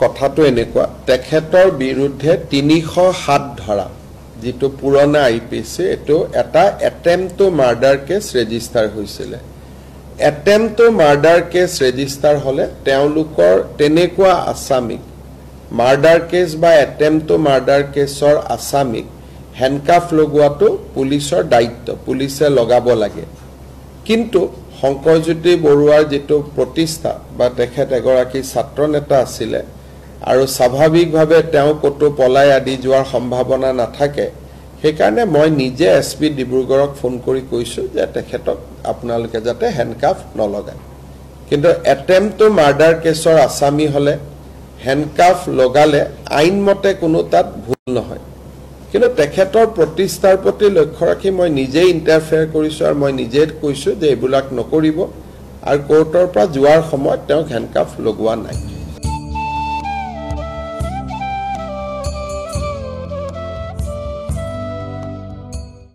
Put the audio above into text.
কথাটো এনেকুৱা তেখেতৰ বিৰুদ্ধে 307 ধৰা যেটো পুৰণা আইপিসি এটো এটা attempt to murder case register হৈছিল attempt to murder case register হলে তেওঁলোকৰ তেনেকুৱা আসামিক মাৰ্ডাৰ কেছ বা অ্যাটেম্প টু মাৰ্ডাৰ কেছৰ আসামিক হ্যান্ডকাফ লগোৱাটো পুলিচৰ দায়িত্ব পুলিচে লগাব লাগে কিন্তু শংকৰজ্যোতি বৰুৱাৰ যেটো প্ৰতিষ্ঠা বা তেখেত এগৰাকী ছাত্ৰ নেতা আছিল আৰু স্বাভাৱিকভাৱে তেওঁ কতো পলাই আদি যোৱাৰ সম্ভাৱনা নাথাকে সেইকাৰণে মই নিজে এসপি ডিব্ৰুগড়ক ফোন কৰি কৈছো যে তেখেতক আপোনালোকে যাতে হ্যান্ডকাফ নলগায় কিন্তু অ্যাটেম্প টু মাৰ্ডাৰ কেছৰ আসামি হলে হ্যান্ডকাফ লগালে আইনমতে কোনো তাত ভুল নহয় কিন্তু তেখেতৰ প্ৰতিষ্ঠাৰ প্ৰতি লক্ষ্য ৰাখি মই নিজে ইন্টাৰফেয়াৰ কৰিছো আৰু মই নিজে কৈছো যে এইবিলাক নকৰিব আৰু কোৰ্টৰ পৰা যোৱাৰ সময়ত তেওঁ হ্যান্ডকাফ লগোৱা নাই